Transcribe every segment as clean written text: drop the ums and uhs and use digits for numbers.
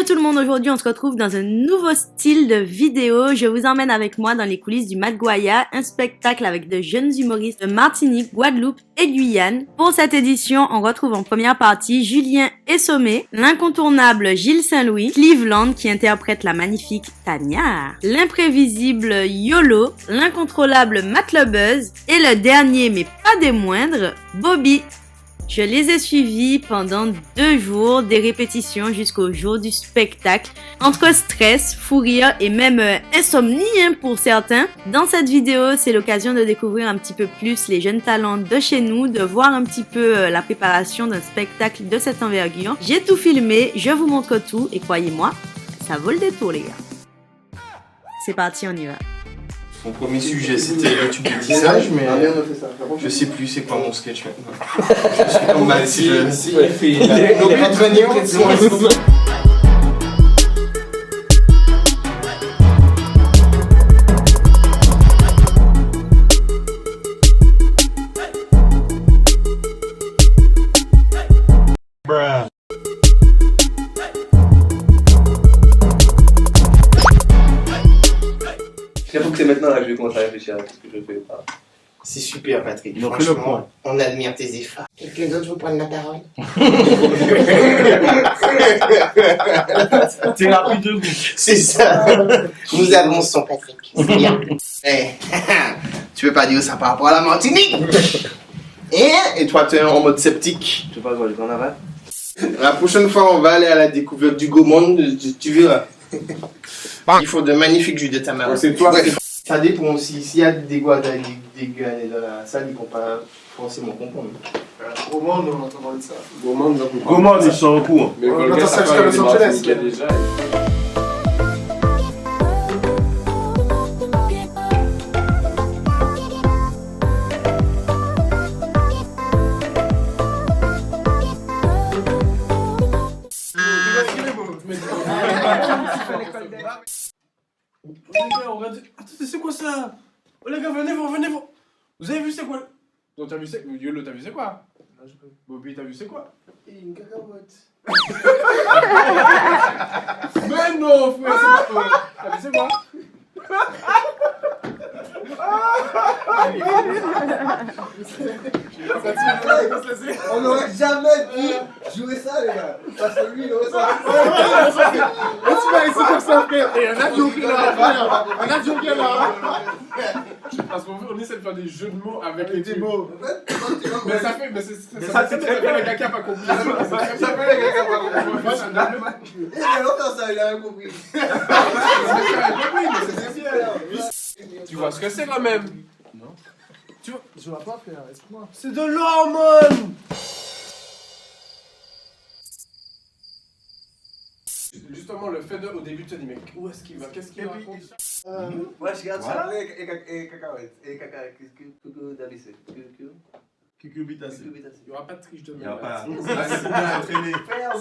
tout le monde, aujourd'hui on se retrouve dans un nouveau style de vidéo. Je vous emmène avec moi dans les coulisses du Mad Goya, un spectacle avec de jeunes humoristes de Martinique, Guadeloupe et Guyane. Pour cette édition, on retrouve en première partie Julien Essomé, l'incontournable Gilles Saint-Louis, Cleveland qui interprète la magnifique Tania, l'imprévisible Yolo, l'incontrôlable Matt le Buzz et le dernier mais pas des moindres, Bobby. Je les ai suivis pendant 2 jours, des répétitions jusqu'au jour du spectacle, entre stress, fou rire et même insomnie pour certains. Dans cette vidéo, c'est l'occasion de découvrir un petit peu plus les jeunes talents de chez nous, de voir un petit peu la préparation d'un spectacle de cette envergure. J'ai tout filmé, je vous montre tout et croyez-moi, ça vaut le détour les gars. C'est parti, on y va. Mon premier sujet c'était le tube de tissage, mais je sais plus c'est quoi mon sketch maintenant. Je suis comme mal si je... il fait... Il est en train de J'avoue que c'est maintenant là que je vais commencer à réfléchir à ce que je fais. C'est super Patrick, Donc, le point. on admire tes efforts. Quelqu'un d'autre veut prendre la parole? Thérapie de goût. C'est ça. Nous avançons Patrick, c'est bien. Tu veux pas dire ça par rapport à la Martinique? Et toi tu es en mode sceptique. Je sais pas quoi, je vais en avoir. La prochaine fois on va aller à la découverte du Gaumont, tu verras. Il faut de magnifiques jus de tamara. C'est toi. Bref, ça dépend s'il y a des Guadeloupéens dans la salle, ils ne vont pas forcément comprendre. Comment on entend parler de ça? Comment ils sont en cours? Mais on entend ça jusqu'à Los Angeles. Déjà. Attends, c'est quoi ça? Oh les gars, venez voir. Vous avez vu c'est quoi? Donc t'as vu c'est... Yolo, t'as vu c'est quoi? Bobby, t'as vu c'est quoi? Une cacahuète. Mais non, frère, c'est pas... T'as vu c'est quoi? On n'aurait jamais pu jouer ça, les gars. Parce que lui, il aurait ça. Tu vas ici comme ça, frère. Et un avion qui est là. Un avion qui est là. Parce qu'on essaie de faire des jeux de mots avec les trucs. En fait, Mais ça fait... Mais ça fait très bien les gars qui n'ont pas compris. Ça fait les gars qui n'ont pas compris. il a longtemps ça, il a rien compris. Tu vois ce que c'est quand même? Non. Tu vois? Je vois pas, frère, explique-moi. C'est de l'hormone! Justement, le fait de, au début, tu te dis, mais où est-ce qu'il va? Qu'est-ce qu'il raconte? Ouais, je garde ça et cacahuètes. Et cacahuètes. Que d'abissé. Cucurbitacées. Il n'y aura pas de triche de merde. Il y aura pas. C'est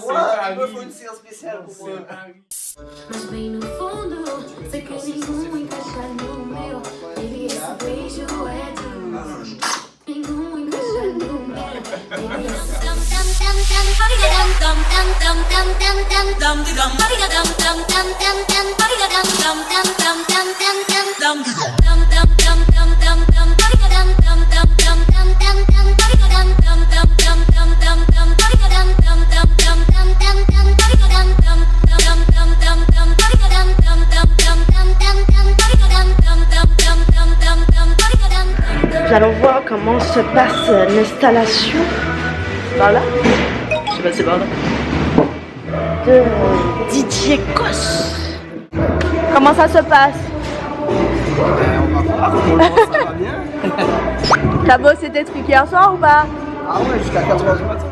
Moi, il me Harry. faut une séance spéciale pour moi. C'est Harry. Mas bem no fundo, sei que nenhum encaixa no meu. Baby, esse beijo é demais. Nenhum encaixa no meu. Baby, esse dum dum dum dum, body dum dum dum dum dum dum dum dum body dum dum dum dum dum body dum dum dum dum dum dum dum dum dum dum dum dum dum body dum dum dum dum dum dum dum body dum dum dum dum dum dum dum body dum dum dum dum dum dum dum body dum dum Nous allons voir comment se passe l'installation. Par là? Je sais pas, c'est par là. De DJ Kos. Comment ça se passe? T'as bossé tes trucs hier soir ou pas? Ah ouais, jusqu'à 4h du matin.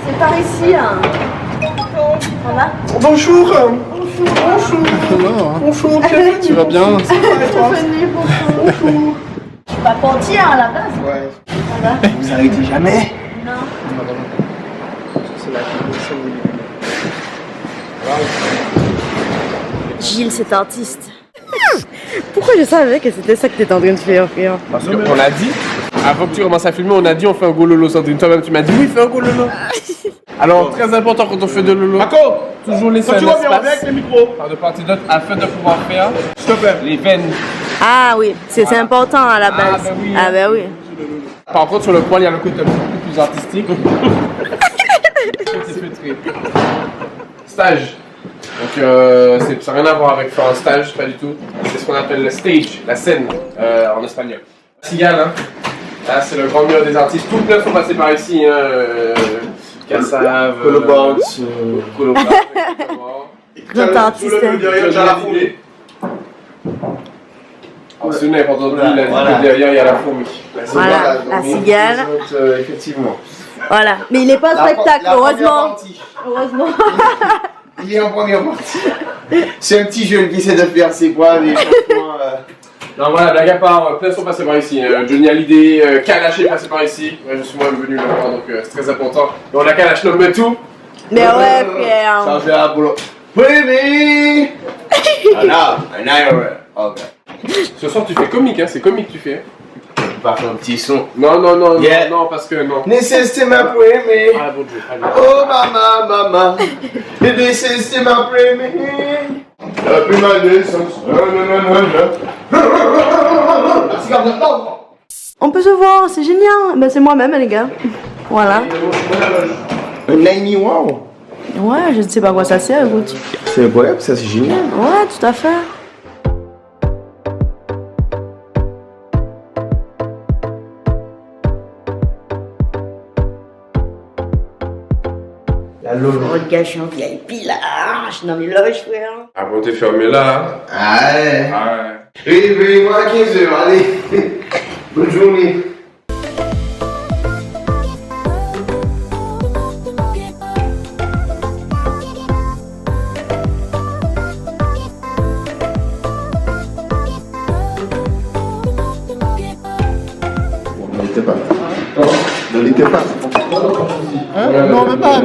C'est par ici, hein. On va? Bonjour. Bonjour, mon chef, tu vas bien? Ça va et toi? Je suis pas portière à la base. Ouais. Vous arrêtez jamais? Non. C'est la Gilles, c'est artiste. Pourquoi je savais que c'était ça que t'étais en train de faire, frère? Parce qu'on a dit, avant que tu commences à filmer, on a dit on fait un gololo Sandrine. Toi-même, tu m'as dit oui, fais un gololo. Alors, très important quand on fait de lolo. Marco, toujours laisser quand tu un reviens, on vient avec espace les micros. par de part et d'autre afin de pouvoir faire S'il te plaît. les veines. Ah oui, c'est important à la base. ben oui. Ah ben oui. Par contre, sur le poil, il y a le côté un petit peu plus artistique. Petit feutré. Stage. Donc, ça n'a rien à voir avec faire un stage, pas du tout. C'est ce qu'on appelle le stage, la scène en espagnol. Cigale, hein. Là, c'est le grand mur des artistes. Tous plein sont passés par ici. Hein. Cassav, Colobox, Colobox, Grand artiste. Tout le derrière, j'ai la fourmi. alors, c'est n'est pas entendu, il a dit que derrière il y a la fourmi. Voilà, la cigale. Les autres, effectivement. Voilà. Mais il est pas en spectacle, heureusement. Heureusement. Il est en première partie. C'est un petit jeune qui essaie de faire ses poils et franchement. Non, voilà, blague à part, plein sont passés par ici. Johnny Hallyday, Kalash est passé par ici. Ouais, je suis moi venu le voir, donc c'est très important. Et on a Kalash nomme tout. Mais ouais, frère. Ça fait un boulot. Baby! Voilà, un IRL. Ok. Ce soir, tu fais comique, hein, c'est comique que tu fais. Par un petit son. Non, non, non, Yeah. non, parce que non. This is my baby. Ah, bon Dieu, allez. Oh mama. This is my baby. La plus mal de sens. On peut se voir, c'est génial. Ben c'est moi-même, les gars. Voilà. Un Naimi wow. Ouais, je ne sais pas à quoi ça sert, écoute. C'est incroyable, ça c'est génial. Ouais, tout à fait. La lolo. Oh, le gars, je suis en VIP là. Je suis dans mes loges, frère. Ah bon, t'es fermé là, hein. Ouais. Ah ouais. Réveille-moi à 15h, allez. Bonne journée. Ne l'étais pas. Ne l'étais pas. Hein? Non, même pas.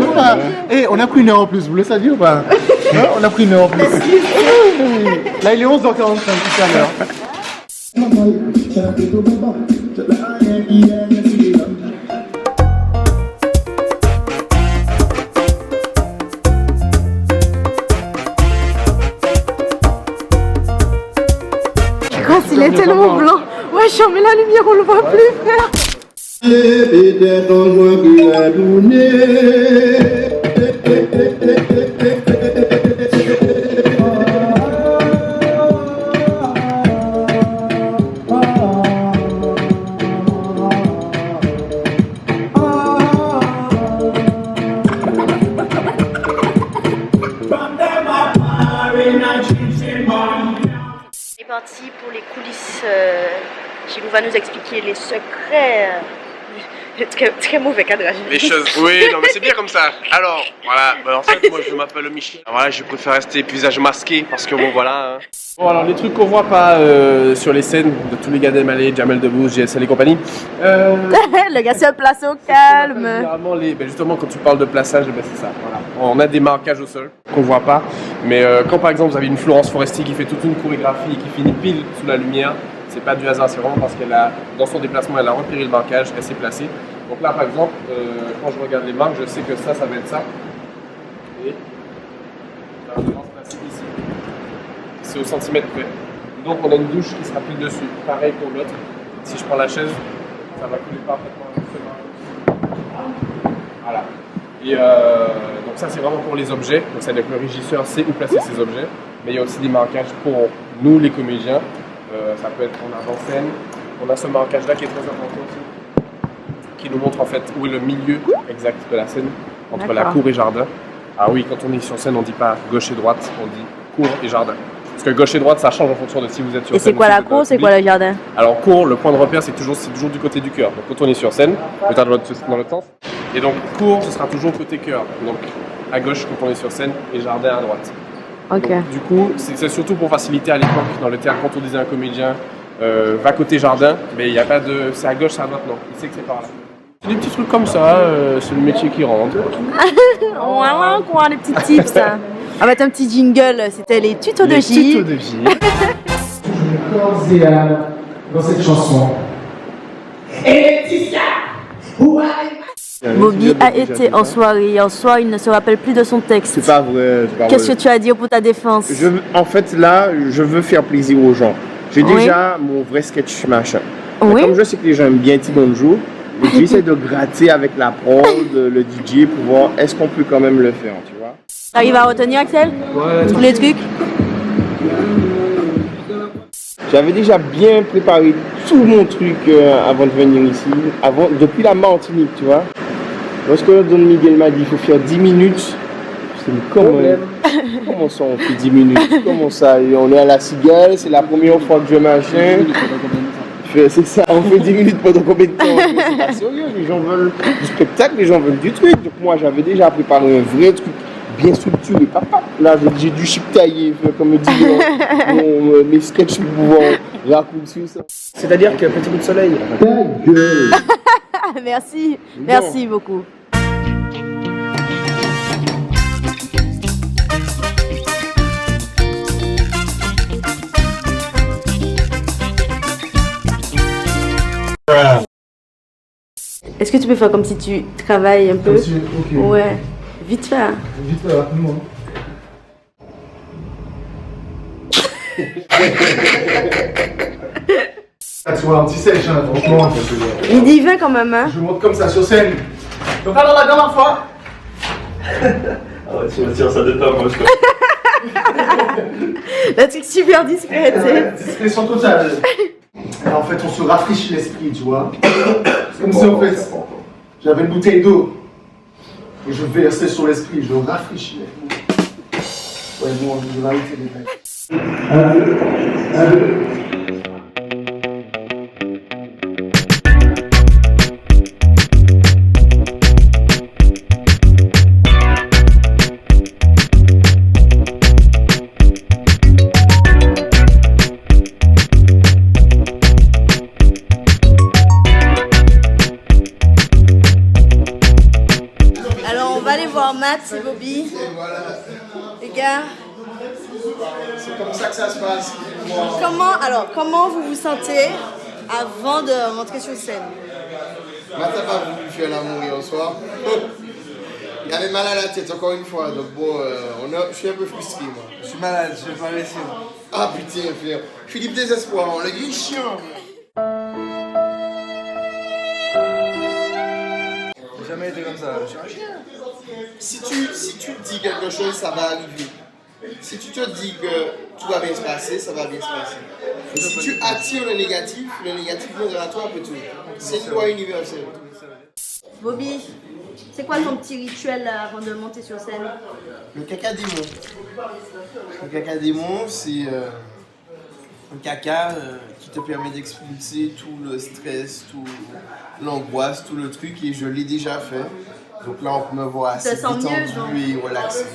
Eh, on a pris une heure en plus, vous voulez ça dire ou pas? Hein? On a pris une heure en plus. Là, il est 11h45 tout à l'heure. Quoi, s'il est tellement blanc. Ouais, je mets la lumière, on le voit plus, frère. C'est parti pour les coulisses. Gilou va nous expliquer les secrets. Très mauvais cadrage. Les choses, oui, non mais c'est bien comme ça. Alors, voilà, bah, en fait, moi je m'appelle Michel. Voilà, je préfère rester visage masqué parce que bon, voilà. Hein. Bon, alors les trucs qu'on voit pas sur les scènes de tous les gars d'Emalé, Jamel Debbouze, GSL et compagnie. Le gars se place au calme. Généralement, justement, quand tu parles de plaçage, ben, c'est ça. Voilà. On a des marquages au sol qu'on voit pas. Mais quand par exemple vous avez une Florence Foresti qui fait toute une chorégraphie et qui finit pile sous la lumière, c'est pas du hasard, c'est vraiment parce qu'elle a, dans son déplacement, elle a repéré le marquage, elle s'est placée. Donc là, par exemple, quand je regarde les marques, je sais que ça va être ça. Et la référence placée ici. C'est au centimètre près. Donc on a une douche qui sera pile dessus. Pareil pour l'autre. Si je prends la chaise, ça va couler parfaitement avec ce marque. Voilà. Et donc ça c'est vraiment pour les objets. Donc c'est-à-dire que le régisseur sait où placer ses objets. Mais il y a aussi des marquages pour nous les comédiens. Ça peut être en avant-scène. On a ce marquage-là qui est très important aussi, qui nous montre en fait où est le milieu exact de la scène, entre la cour et jardin. Ah oui, quand on est sur scène, on ne dit pas gauche et droite, on dit cour et jardin. Parce que gauche et droite, ça change en fonction de si vous êtes sur scène. Et c'est quoi la cour, c'est quoi le jardin? Alors cour, le point de repère, c'est toujours du côté du cœur. Donc quand on est sur scène, peut-être dans l'autre sens. Et donc cour, ce sera toujours côté cœur. Donc à gauche quand on est sur scène et jardin à droite. Ok. Donc, du coup, c'est surtout pour faciliter à l'époque, dans le théâtre, quand on disait un comédien va côté jardin, mais il n'y a pas de. C'est à gauche, c'est à droite, non. Il sait que c'est par là. C'est des petits trucs comme ça, c'est le métier qui rentre. Voilà quoi, les petits tips. On va mettre un petit jingle, c'était les tutos de J. Tutos de J. Corps et âme dans cette chanson. Bobby a été en soirée. Hier soir, il ne se rappelle plus de son texte. C'est pas vrai, c'est pas Qu'est-ce vrai. que tu as à dire pour ta défense? En fait, là, je veux faire plaisir aux gens. J'ai Oui. déjà mon vrai sketch machin. Oui. Comme je sais que les gens aiment bien Petit Bonjour, j'essaie de gratter avec la prod, le DJ pour voir est-ce qu'on peut quand même le faire, tu vois. T'arrives à retenir, Axel? Ouais. Tous les trucs? J'avais déjà bien préparé tout mon truc avant de venir ici, depuis la Martinique, tu vois. Lorsque Don Miguel m'a dit il faut faire 10 minutes, je me suis dit comment ça on fait 10 minutes? Comment ça? Et on est à la Cigale, c'est la première fois que je machin. C'est ça, on fait 10 minutes pendant combien de temps? C'est pas sérieux, les gens veulent du spectacle, les gens veulent du truc. Donc moi j'avais déjà préparé un vrai truc bien structuré. Là j'ai dû chiptailler, comme dit mes sketchs pour pouvoir raccourcir ça. C'est-à-dire que petit bout de soleil. Ta gueule! Merci, merci beaucoup. Est-ce que tu peux faire comme si tu travailles un peu? Ok. Ouais, vite fait. hein. Vite fait, rapidement. Ah, tu vois, un petit sèche, hein, franchement. Il dit 20 quand même, hein? Je monte comme ça sur scène. Donc alors la dernière fois. Ah ouais, tu retires ça de toi, moi je crois. Le truc super discret, tu sais. Discrétion totale. Et en fait, on se rafraîchit l'esprit, tu vois. C'est comme si en fait, j'avais une bouteille d'eau. Et je versais sur l'esprit, je rafraîchis l'esprit. Ouais, bon, je vais arrêter les mecs. Alors, on va aller voir Matt et Bobby. Les gars, C'est comme ça que ça se passe. comment vous vous sentez avant de rentrer sur scène? Matt n'a pas voulu faire l'amour hier soir. Il avait mal à la tête encore une fois, donc bon, je suis un peu frustré moi. Je suis malade, je vais pas laisser. Ah putain, frère. Philippe Désespoir, on l'a dit chiant. J'ai jamais été comme ça. Si tu te dis quelque chose, ça va arriver. Si tu te dis que tout va bien se passer, ça va bien se passer. Et si tu attires le négatif viendra à toi après tout. C'est une loi universelle. Bobby, c'est quoi ton petit rituel avant de monter sur scène? Le caca démon. Le caca démon, c'est un caca qui te permet d'expulser tout le stress, tout l'angoisse, tout le truc, et je l'ai déjà fait. Donc là, on peut me voir assez Ça sent mieux, détendu et relaxé.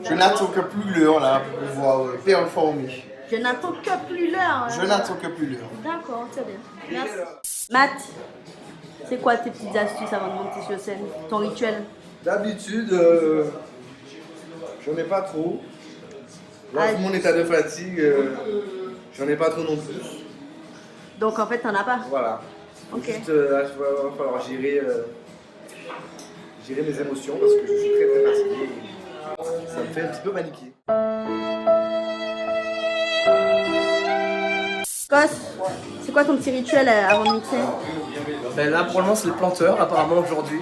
Je n'attends que plus l'heure là pour pouvoir performer. Je n'attends que plus l'heure. Je n'attends que plus l'heure. D'accord, très bien. Merci. Matt, c'est quoi tes petites astuces avant de monter sur scène? Ton rituel? D'habitude, j'en ai pas trop. Là, Ah. vu mon état de fatigue, j'en ai pas trop non plus. Donc en fait, t'en as pas? Voilà. Ok. Juste là, il va falloir gérer mes émotions parce que je suis très très fatigué. Et ça me fait un petit peu paniquer. Cos, c'est quoi ton petit rituel avant de mixer? Ben là, pour le moment, c'est le planteur, apparemment, aujourd'hui.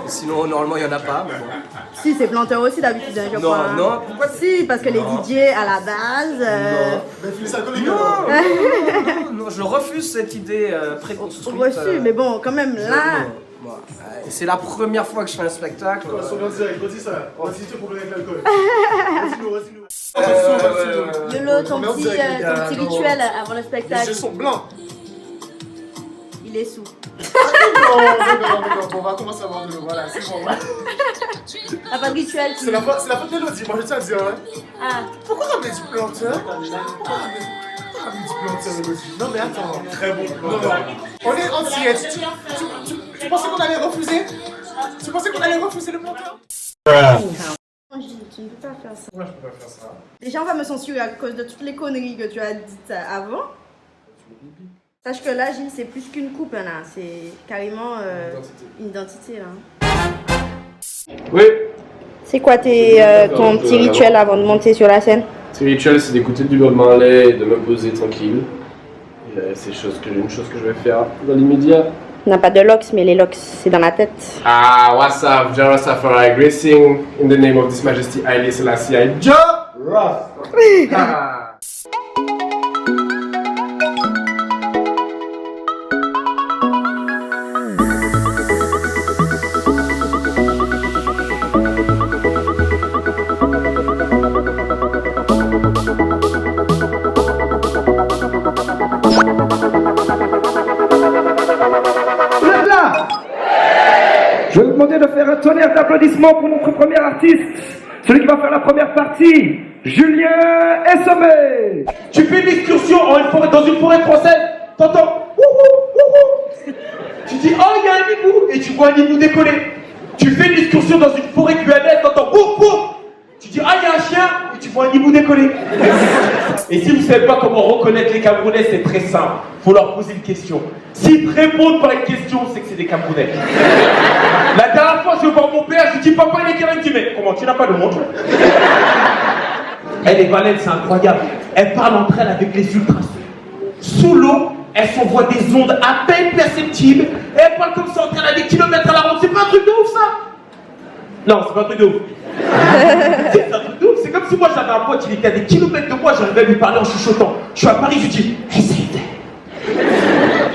Sinon, normalement, il n'y en a pas. Mais bon. Si, c'est planteur aussi d'habitude, hein, je Non, crois. non, pourquoi Si, parce que les DJ à la base. Non, je refuse cette idée préconstruite. Reçu, mais bon, quand même, là. C'est la première fois que je fais un spectacle. Yolo, ton petit rituel avant le spectacle. Les yeux sont blancs. Il est sous. Non, bon, on va commencer à voir de l'eau, voilà, c'est bon. T'as pas de rituel? C'est la faute de Lodi, moi je tiens à dire, hein. Ah. Pourquoi ramener du planteur? Pourquoi ramener du planteur, Lodi? Non mais attends. Très bon planteur. On est en sieste. Tu pensais qu'on allait refuser? Tu pensais qu'on allait refuser le planteur? Tu ne peux pas faire ça. Moi je peux pas faire ça. Déjà, on va me censurer à cause de toutes les conneries que tu as dites avant. Sache que là, Gilles, c'est plus qu'une coupe, là. C'est carrément une identité, là. Oui. C'est quoi ton petit rituel avant de monter sur la scène? Ce rituel, c'est d'écouter du Bob Marley et de me poser tranquille. C'est une chose que je vais faire dans l'immédiat. On n'a pas de locks, mais les locks, c'est dans la tête. Ah, what's up, Jah Rastafari, gracing in the name of this majesty, Haile Selassie, Jah Rastafari. Je vais vous demander de faire un tonnerre d'applaudissements pour notre premier artiste, celui qui va faire la première partie, Julien Essomé. Tu fais une excursion dans une forêt française, t'entends wouhou. Tu dis oh il y a un hibou et tu vois un hibou décoller. Tu fais une excursion dans une forêt guyanaise, t'entends wouhou. Tu dis ah il y a un chien et tu vois un hibou décoller. Et si vous ne savez pas comment reconnaître les Camerounais, c'est très simple. Faut leur poser une question. S'ils te répondent par une question, c'est que c'est des Camerounais. La dernière fois, je vais voir mon père, je lui dis papa il est quelle heure? Il me dit mais comment tu n'as pas de montre? Elle est baleines, c'est incroyable. Elles parlent entre elles avec les ultrasons. Sous l'eau, elles s'envoient des ondes à peine perceptibles. Et elles parlent comme ça, en train à des kilomètres à la ronde. C'est pas un truc de ouf ça? Non, c'est pas un truc de ouf. C'est un truc de ouf. C'est comme si moi j'avais un pote, il était à des kilomètres de moi, j'arrivais à lui parler en chuchotant. Je suis à Paris, je lui dis essaye.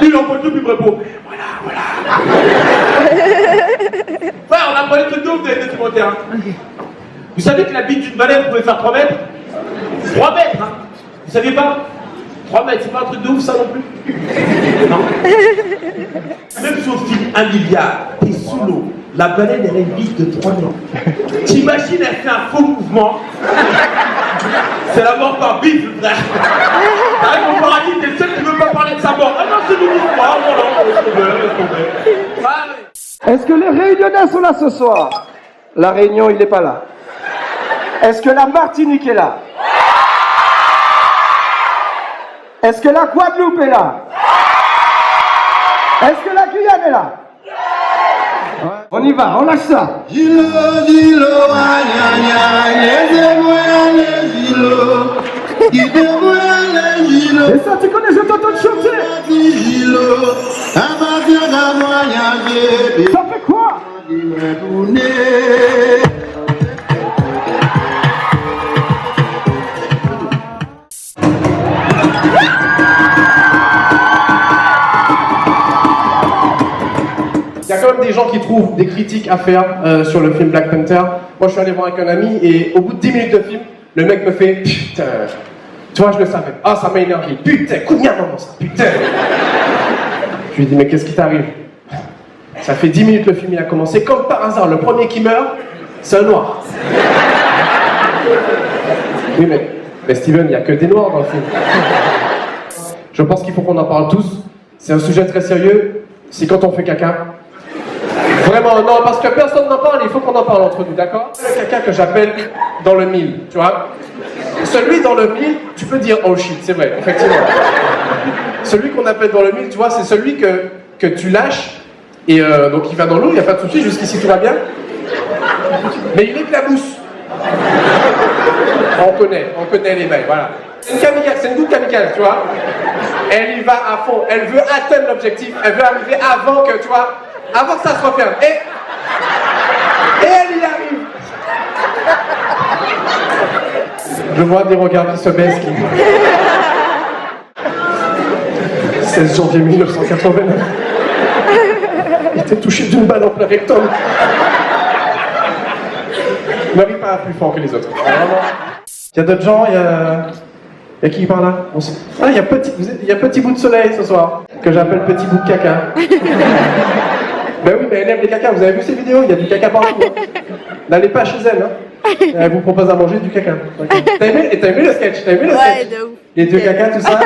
Il envoie tout, puis il me répond voilà. Ouais, on a parlé de trucs de ouf dans les documentaires. Vous savez que la bite d'une baleine pouvait faire 3 mètres? 3 mètres, hein? Vous saviez pas? 3 mètres, c'est pas un truc de ouf ça non plus? Non. Même si on filme 1 milliard, t'es sous l'eau, la baleine elle a une bite de 3 ans. T'imagines, elle fait un faux mouvement. C'est la mort par bif, le frère. T'arrives au paradis, t'es le seul qui veut pas parler de sa mort. Ah non, c'est nous, voilà. Est-ce que les Réunionnais sont là ce soir? La Réunion, il n'est pas là. Est-ce que la Martinique est là? Est-ce que la Guadeloupe est là? Est-ce que la Guyane est là? Ouais. On y va, on lâche ça. Et ça, tu connais, je t'entends chanter. Ça fait quoi? Il y a quand même des gens qui trouvent des critiques à faire sur le film Black Panther. Moi, je suis allé voir avec un ami et au bout de 10 minutes de film, le mec me fait putain. Tu vois, je le savais. Ah, ça m'a énervé. Putain, coup de merde, maman, ça. Putain. Je lui ai dit, mais qu'est-ce qui t'arrive? Ça fait 10 minutes le film, il a commencé. Comme par hasard, le premier qui meurt, c'est un noir. Oui, mais Steven, il n'y a que des noirs dans le film. Je pense qu'il faut qu'on en parle tous. C'est un sujet très sérieux. C'est quand on fait caca. Vraiment, non, parce que personne n'en parle, il faut qu'on en parle entre nous, d'accord? Le caca que j'appelle dans le mille, tu vois? Celui dans le mille, tu peux dire oh shit, c'est vrai, effectivement. Celui qu'on appelle dans le mille, tu vois, c'est celui que tu lâches, et donc il va dans l'eau, il n'y a pas de souci, jusqu'ici tout va bien. Mais il éclabousse. On connaît les mecs, voilà. C'est une kamikaze, c'est une goutte kamikaze, tu vois. Elle y va à fond, elle veut atteindre l'objectif, elle veut arriver avant que, tu vois, avant que ça se referme. Et elle y arrive. Je vois des regards qui se baissent. 16 janvier 1989. Il était touché d'une balle en plein rectum. Marie pas plus fort que les autres. Il y a d'autres gens, il y a qui par là? Ah, il y a petit bout de soleil ce soir. que j'appelle petit bout de caca. Ben oui, mais elle aime les cacas, vous avez vu ces vidéos, il y a du caca partout. Hein. N'allez pas chez elle, hein. Elle vous propose à manger du caca. Okay. T'as aimé le sketch? T'as aimé le sketch? Ouais, de ouf. Les deux cacas, tout ça?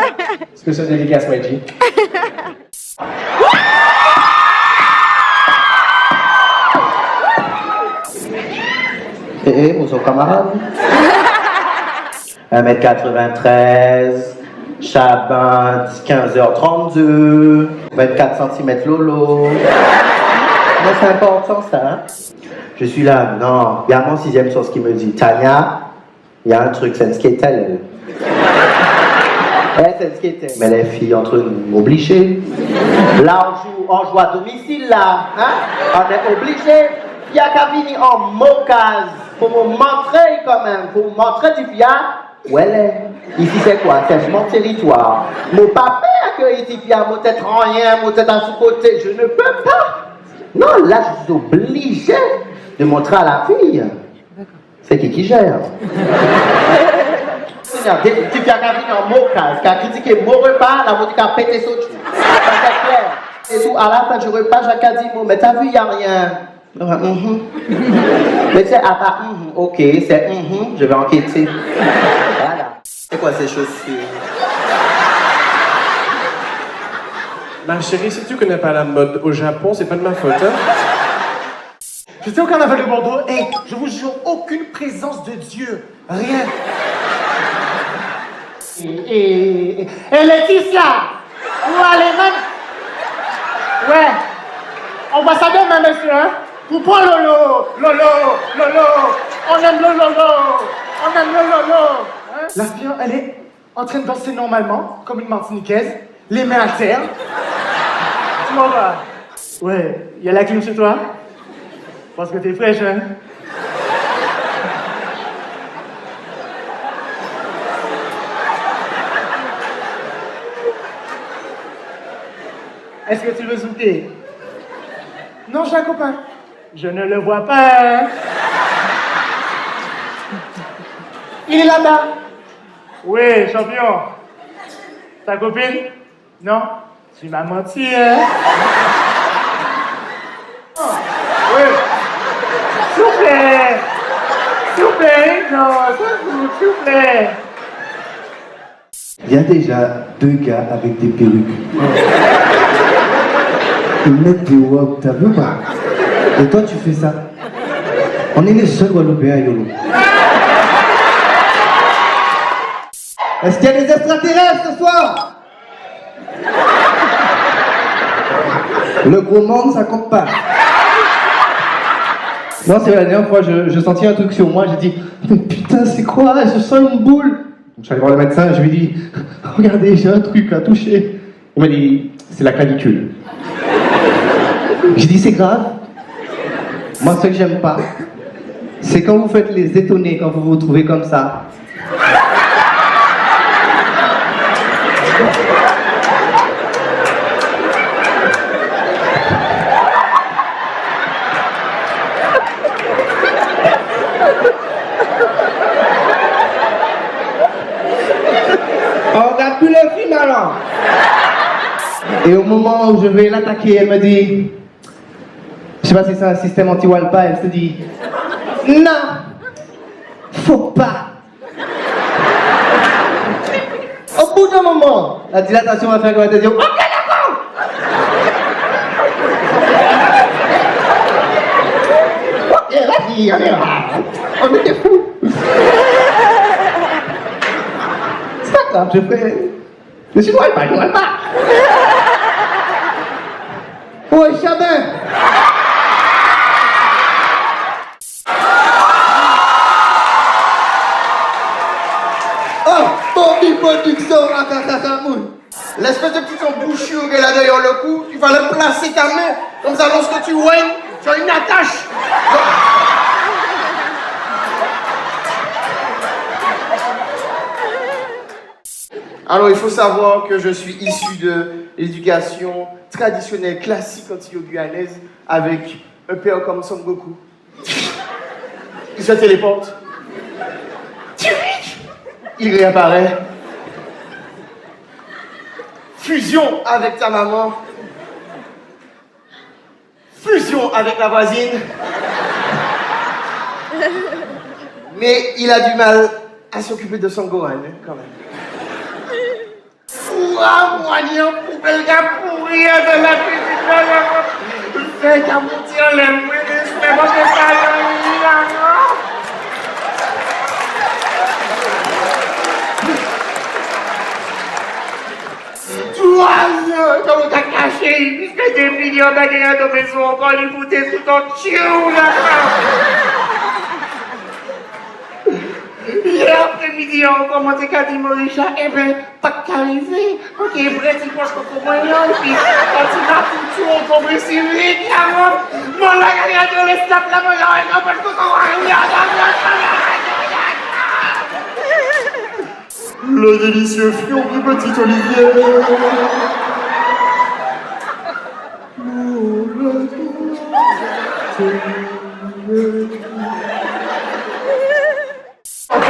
Spécial dédicace, YG. Bonjour camarades. 1m93, Chabin, 15h32, 24 cm Lolo. Mais c'est important ça, hein? Je suis là, non, il y a mon 6e source qui me dit, Tania, il y a un truc, c'est une skater, elle. C'est une skater. Mais les filles entre nous, obligées. Là, on joue à domicile, là, hein? On est obligés. Il y a qu'à venir en mocase pour me montrer quand même, pour me montrer du bien. Ouais, ici c'est quoi? C'est mon territoire. Mon papa que ici, il y a mon tête rien, mon tête à sous-côté. Je ne peux pas. Non, là, je suis obligé de montrer à la fille. C'est qui gère. Tu viens qu'à venir en mocase, qu'à critiquer mon repas, la mode qu'à péter son chou. C'est clair. Et tout, à la fin du repas, j'ai dit, mais t'as vu, il n'y a rien. Mais c'est à part, ok, c'est je vais enquêter. Voilà. C'est quoi ces chaussures? Ma chérie, si tu connais pas la mode au Japon, c'est pas de ma faute, hein? J'étais au carnaval de Bordeaux et je vous jure, aucune présence de Dieu. Rien. Et Laetitia, vous allez même... Ouais. On voit ça demain, monsieur, hein? Vous prenez Lolo, on aime le Lolo, hein? La fille, elle est en train de danser normalement, comme une Martiniquaise, les mains à terre. Tu m'en vas? Ouais, il y a la clim chez toi? Parce que t'es fraîche, hein? Est-ce que tu veux zouker? Non, j'ai un copain. Je ne le vois pas. Il est là-bas. Oui, champion. Ta copine? Non? Tu m'as menti, hein? Oh, oui. S'il vous plaît. S'il vous plaît. Non, s'il vous plaît. Il y a déjà 2 gars avec des perruques. Ils mettent des wok, t'as vu pas? Et toi tu fais ça. On est les seuls Guadeloupéens à YOLO. Est-ce qu'il y a des extraterrestres ce soir? Le gros monde ça compte pas. Non, c'est la dernière fois, je sentis un truc sur moi, j'ai dit, mais putain c'est quoi? Je sens une boule. Donc, je suis allé voir le médecin, je lui ai dit, regardez, j'ai un truc à toucher. Il m'a dit, c'est la clavicule. J'ai dit, c'est grave. Moi, ce que j'aime pas, c'est quand vous faites les étonnés, quand vous vous trouvez comme ça. On regarde plus le film alors. Et au moment où je vais l'attaquer, elle me dit, je sais pas si c'est un système anti-Walpa, elle se dit, non, faut pas. Au bout d'un moment, la dilatation va faire qu'on va te dire, ok d'accord. Ok, vas-y, on est là. On était fous. C'est pas grave, je suis Walpa, je Walpa. Oh, Chabin! Oh, Bobby Production, l'espèce de petit embouchure qu'elle a derrière le cou, tu vas le placer ta main, comme ça lorsque tu whines, tu as une attache. Alors, il faut savoir que je suis issu de l'éducation traditionnelle classique antilo-guyanaise avec un père comme Son Goku. Il se téléporte. Il réapparaît. Fusion avec ta maman. Fusion avec la voisine. Mais il a du mal à s'occuper de son Gohan, quand même. Ouah, moyen poubelle gars pourri de la cuisine. Fais qu'à monter les ministres, mais moi je pas toi, comme t'as caché, puisque des millions d'agréats de maison, encore les foutais tout en tchou, là. Hier après-midi, on commentait qu'à dire Morisha, eh ben, pas qu'arriver. Ok, bref, tu penses que pour moi, puis quand tu vas tout on commence à suivre, carrément. Mon la gagne de l'espace, la main, et non, parce que le délicieux fion du petit Olivier.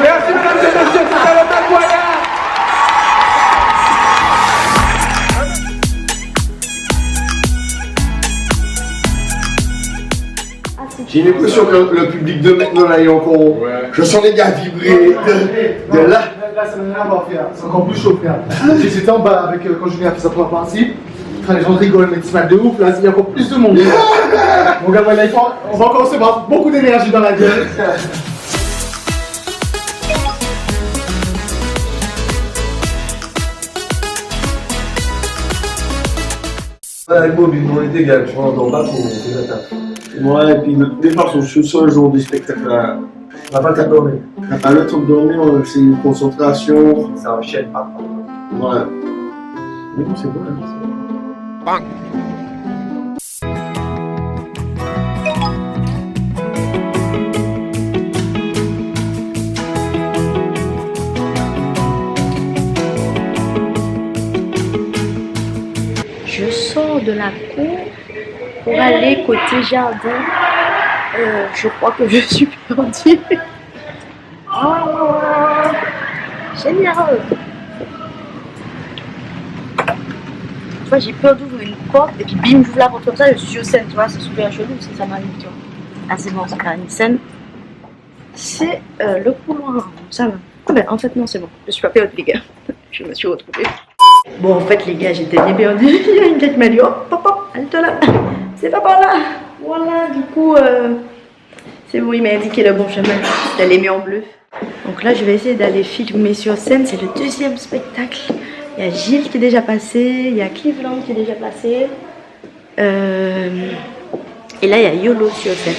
Merci mesdames et messieurs, c'était le Maguaya. J'ai l'impression que le public de maintenant là est encore. Je sens les gars vibrer de là. Là, ça n'a rien à voir, frère. C'est encore plus chaud, frère. J'étais en bas avec quand Julien a fait sa première partie. Quand les gens rigolent, mais tu vas de ouf, là, il y a encore plus de monde. Mon gars, voilà, on va encore recevoir beaucoup d'énergie dans la gueule. Avec Bobby, on était gars, je m'entends pas pour monter la table. Ouais, et puis de toute façon, je suis seul le jour du spectacle là. On n'a pas le temps de dormir. On n'a pas le temps de dormir, c'est une concentration. Ça enchaîne pas. Ouais. Mais bon, c'est bon, là. Bang. Je sors de la cour pour aller côté jardin. Je crois que je suis perdue. Oh, génial! Tu vois, j'ai peur d'ouvrir une porte et puis bim, j'ouvre la porte comme ça, je suis sur scène, tu vois, c'est super chelou si ça m'arrive, tu vois. Ah, c'est bon, c'est quand même une scène. C'est le couloir, ça va. Ah ben, en fait, non, c'est bon, je suis pas perdue, les gars. Je me suis retrouvée. Bon, en fait, les gars, j'étais bien perdue. Il y a une tête qui m'a dit, oh, papa, halte là. C'est pas par là. Voilà, du coup, c'est bon, il m'a indiqué le bon chemin. D'aller mis en bleu. Donc là, je vais essayer d'aller filmer sur scène. C'est le deuxième spectacle. Il y a Gilles qui est déjà passé. Il y a Cleveland qui est déjà passé. Et là, il y a YOLO sur scène.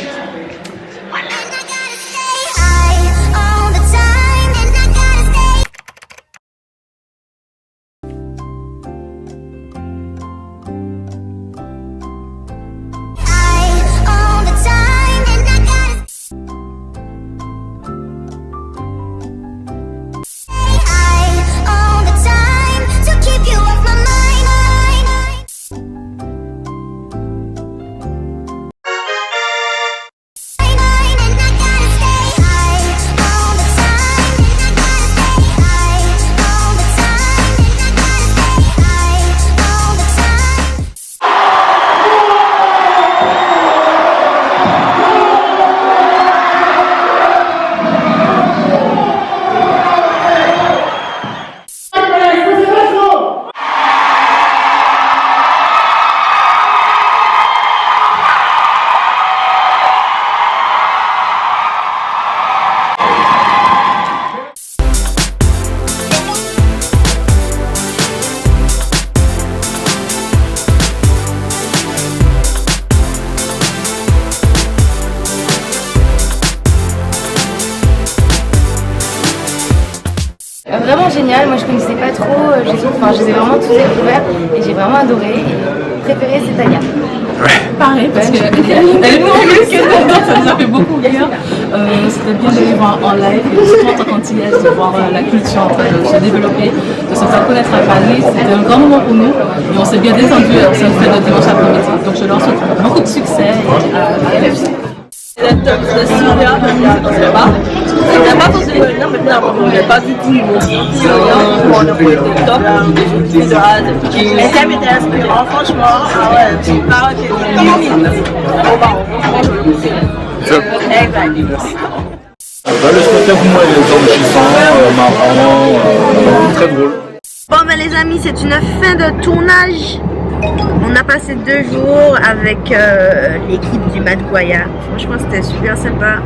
Vraiment génial, moi je connaissais pas trop, je les ai vraiment tous découverts et j'ai vraiment adoré. Et préféré c'est Tania. Pareil, parce qu'elle est plus que ça nous a fait beaucoup rire. C'était bien de les voir en live et surtout en tant qu'antillaise, de voir la culture en train de se développer, de se faire connaître à Paris. C'était un grand moment pour nous et on s'est bien détendu, on s'est fait de dimanche après-midi. Donc je leur souhaite beaucoup de succès et à la réussite. La top de Syria, je ne sais pas. Il n'a pas forcément venir, mais finalement, il n'est pas du tout mon style. On a fait le top, j'ai de A à Z. Et Thème était inspirant, franchement. Ah ouais, tu parles que c'est limite. Au Maroc, franchement. Exact. Le spectacle pour moi il est enrichissant, marrant, très drôle. Bon ben les amis, c'est une fin de tournage. On a passé 2 jours avec l'équipe du Madgoya. Franchement c'était super sympa.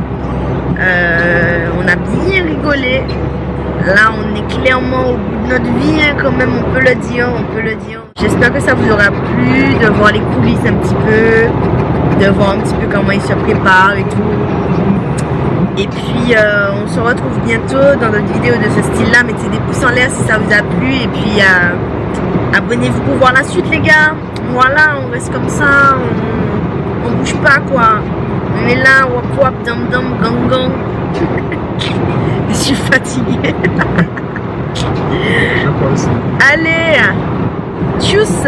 On a bien rigolé. Là on est clairement au bout de notre vie, hein, quand même on peut le dire, J'espère que ça vous aura plu de voir les coulisses un petit peu, de voir un petit peu comment ils se préparent et tout. Et puis on se retrouve bientôt dans d'autres vidéos de ce style-là. Mettez des pouces en l'air si ça vous a plu. Et puis abonnez-vous pour voir la suite les gars. Voilà, on reste comme ça. On bouge pas quoi. On est là, wap wap, dam dam, gang gang. Je suis fatiguée. Je crois aussi. Allez, tchuss.